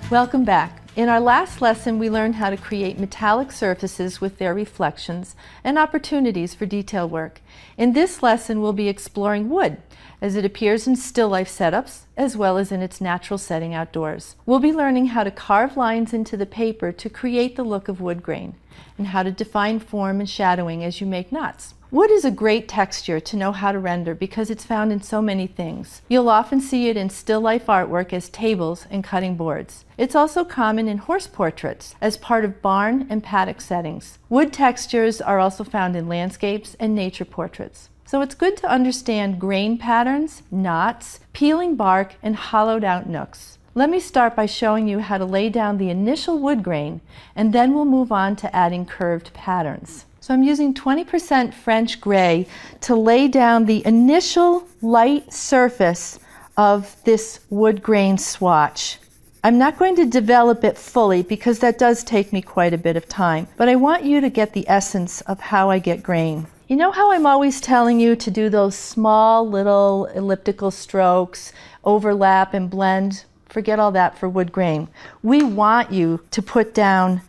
Welcome back. In our last lesson, we learned how to create metallic surfaces with their reflections and opportunities for detail work. In this lesson, we'll be exploring wood as it appears in still life setups as well as in its natural setting outdoors. We'll be learning how to carve lines into the paper to create the look of wood grain and how to define form and shadowing as you make knots. Wood is a great texture to know how to render because it's found in so many things. You'll often see it in still life artwork as tables and cutting boards. It's also common in horse portraits as part of barn and paddock settings. Wood textures are also found in landscapes and nature portraits. So it's good to understand grain patterns, knots, peeling bark, and hollowed out nooks. Let me start by showing you how to lay down the initial wood grain, and then we'll move on to adding curved patterns. So I'm using 20% French gray to lay down the initial light surface of this wood grain swatch. I'm not going to develop it fully because that does take me quite a bit of time, but I want you to get the essence of how I get grain. You know how I'm always telling you to do those small little elliptical strokes, overlap and blend? Forget all that for wood grain. We want you to put down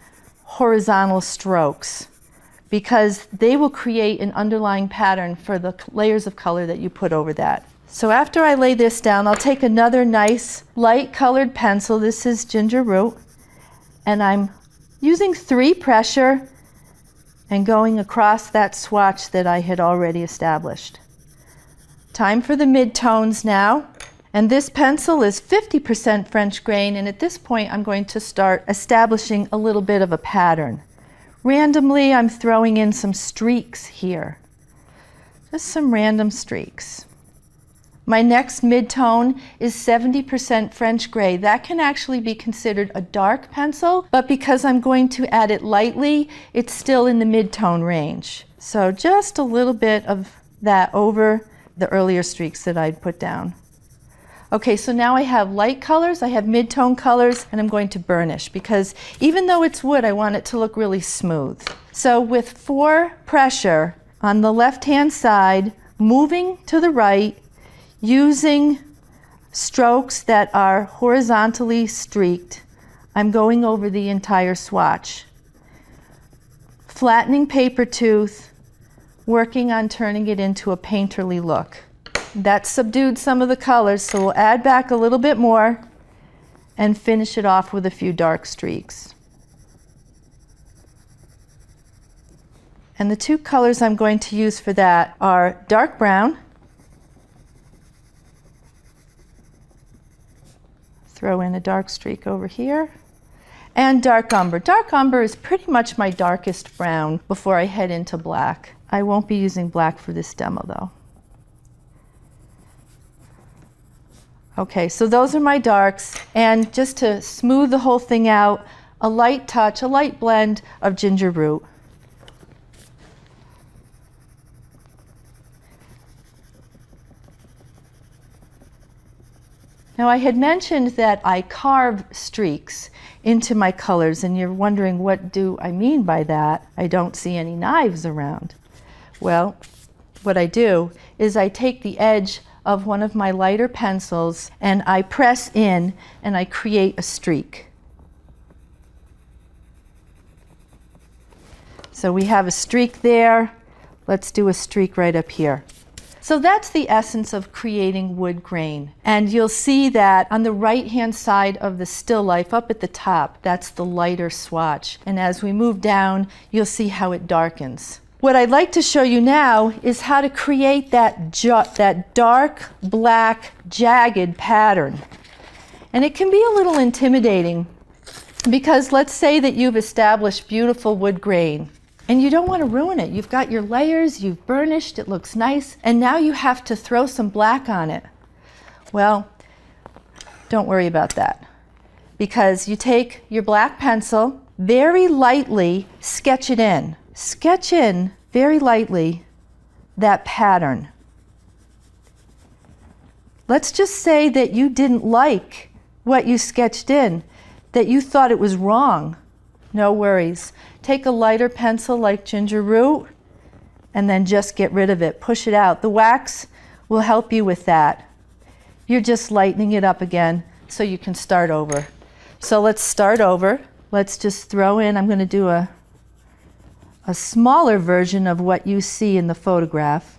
horizontal strokes because they will create an underlying pattern for the layers of color that you put over that. So after I lay this down, I'll take another nice light colored pencil. This is ginger root, and I'm using 3 pressure and going across that swatch that I had already established. Time for the mid-tones now. And this pencil is 50% French grain, and at this point I'm going to start establishing a little bit of a pattern. Randomly, I'm throwing in some streaks here. Just some random streaks. My next mid-tone is 70% French gray. That can actually be considered a dark pencil, but because I'm going to add it lightly, it's still in the mid-tone range. So just a little bit of that over the earlier streaks that I'd put down. Okay, so now I have light colors, I have mid-tone colors, and I'm going to burnish because even though it's wood, I want it to look really smooth. So with 4 pressure on the left-hand side, moving to the right, using strokes that are horizontally streaked, I'm going over the entire swatch. Flattening paper tooth, working on turning it into a painterly look. That subdued some of the colors, so we'll add back a little bit more and finish it off with a few dark streaks. And the 2 colors I'm going to use for that are dark brown, throw in a dark streak over here, and dark umber. Dark umber is pretty much my darkest brown before I head into black. I won't be using black for this demo though. Okay, so those are my darks, and just to smooth the whole thing out, a light touch, a light blend of ginger root. Now I had mentioned that I carve streaks into my colors, and you're wondering what do I mean by that? I don't see any knives around. Well, what I do is I take the edge of one of my lighter pencils and I press in and I create a streak. So we have a streak there. Let's do a streak right up here. So that's the essence of creating wood grain. And you'll see that on the right-hand side of the still life up at the top, that's the lighter swatch. And as we move down, you'll see how it darkens. What I'd like to show you now is how to create that dark, black, jagged pattern. And it can be a little intimidating because let's say that you've established beautiful wood grain and you don't want to ruin it. You've got your layers, you've burnished, it looks nice, and now you have to throw some black on it. Well, don't worry about that because you take your black pencil, very lightly sketch it in. Sketch in very lightly that pattern. Let's just say that you didn't like what you sketched in, that you thought it was wrong. No worries. Take a lighter pencil like ginger root and then just get rid of it. Push it out. The wax will help you with that. You're just lightening it up again so you can start over. So let's start over. Let's just throw in, I'm going to do a smaller version of what you see in the photograph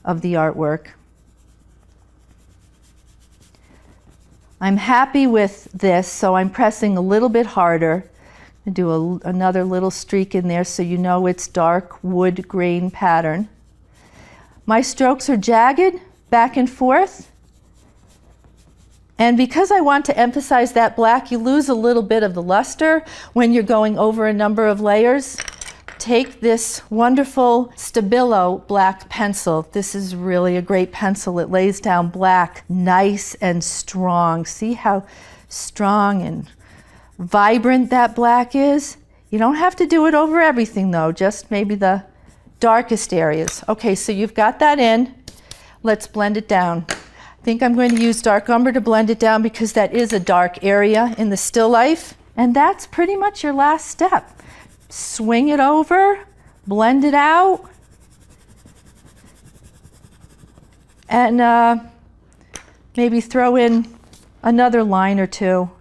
of the artwork. I'm happy with this, so I'm pressing a little bit harder. I do another little streak in there so you know it's dark wood grain pattern. My strokes are jagged, back and forth. And because I want to emphasize that black, you lose a little bit of the luster when you're going over a number of layers. Take this wonderful Stabilo black pencil. This is really a great pencil. It lays down black, nice and strong. See how strong and vibrant that black is? You don't have to do it over everything though, just maybe the darkest areas. Okay, so you've got that in. Let's blend it down. I think I'm going to use dark umber to blend it down because that is a dark area in the still life. And that's pretty much your last step. Swing it over, blend it out, and maybe throw in another line or two.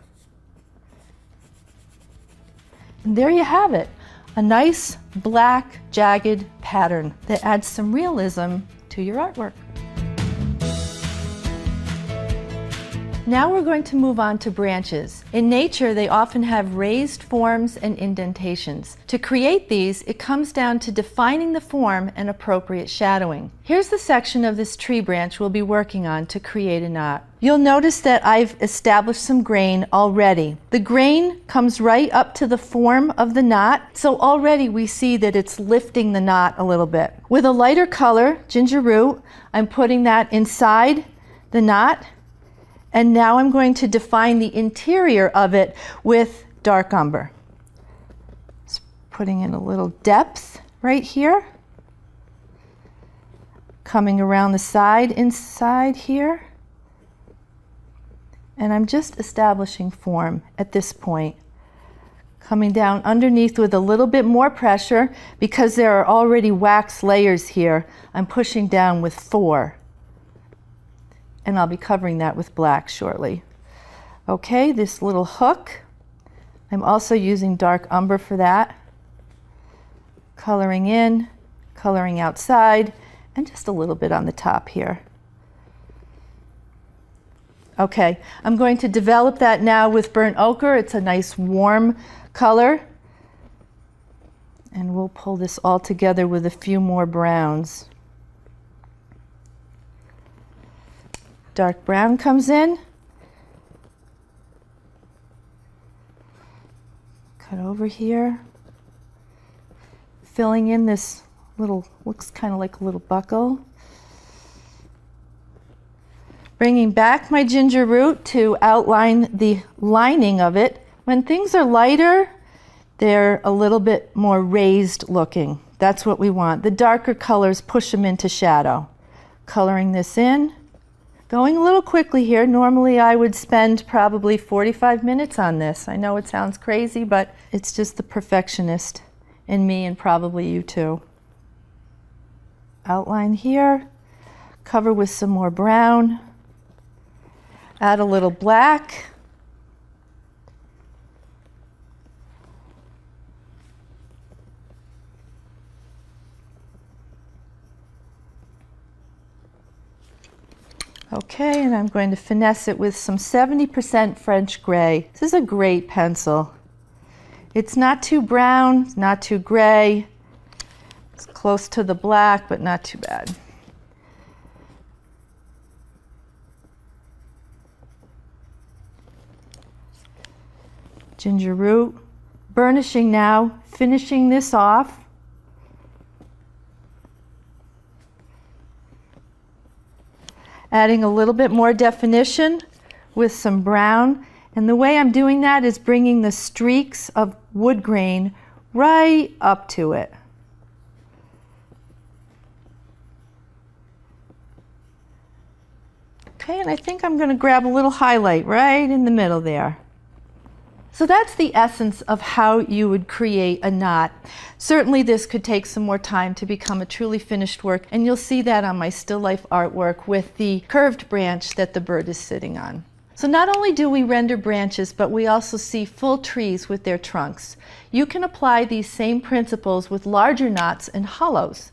And there you have it, a nice black jagged pattern that adds some realism to your artwork. Now we're going to move on to branches. In nature, they often have raised forms and indentations. To create these, it comes down to defining the form and appropriate shadowing. Here's the section of this tree branch we'll be working on to create a knot. You'll notice that I've established some grain already. The grain comes right up to the form of the knot, so already we see that it's lifting the knot a little bit. With a lighter color, ginger root, I'm putting that inside the knot. And now I'm going to define the interior of it with dark umber. Just putting in a little depth right here. Coming around the side inside here. And I'm just establishing form at this point. Coming down underneath with a little bit more pressure because there are already wax layers here. I'm pushing down with 4. And I'll be covering that with black shortly. Okay, this little hook, I'm also using dark umber for that. Coloring in, coloring outside, and just a little bit on the top here. Okay, I'm going to develop that now with burnt ochre. It's a nice warm color. And we'll pull this all together with a few more browns. Dark brown comes in. Cut over here. Filling in this little, looks kind of like a little buckle. Bringing back my ginger root to outline the lining of it. When things are lighter, they're a little bit more raised looking. That's what we want. The darker colors push them into shadow. Coloring this in. Going a little quickly here. Normally I would spend probably 45 minutes on this. I know it sounds crazy, but it's just the perfectionist in me and probably you too. Outline here. Cover with some more brown. Add a little black. Okay, and I'm going to finesse it with some 70% French gray. This is a great pencil. It's not too brown, it's not too gray. It's close to the black, but not too bad. Ginger root. Burnishing now, finishing this off. Adding a little bit more definition with some brown. And the way I'm doing that is bringing the streaks of wood grain right up to it. Okay, and I think I'm going to grab a little highlight right in the middle there. So that's the essence of how you would create a knot. Certainly this could take some more time to become a truly finished work, and you'll see that on my still life artwork with the curved branch that the bird is sitting on. So not only do we render branches, but we also see full trees with their trunks. You can apply these same principles with larger knots and hollows.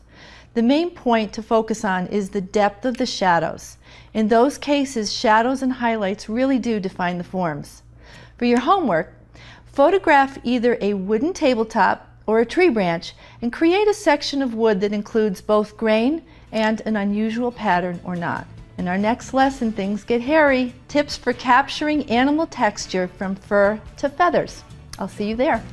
The main point to focus on is the depth of the shadows. In those cases, shadows and highlights really do define the forms. For your homework, photograph either a wooden tabletop or a tree branch and create a section of wood that includes both grain and an unusual pattern or knot. In our next lesson, things get hairy. Tips for capturing animal texture from fur to feathers. I'll see you there.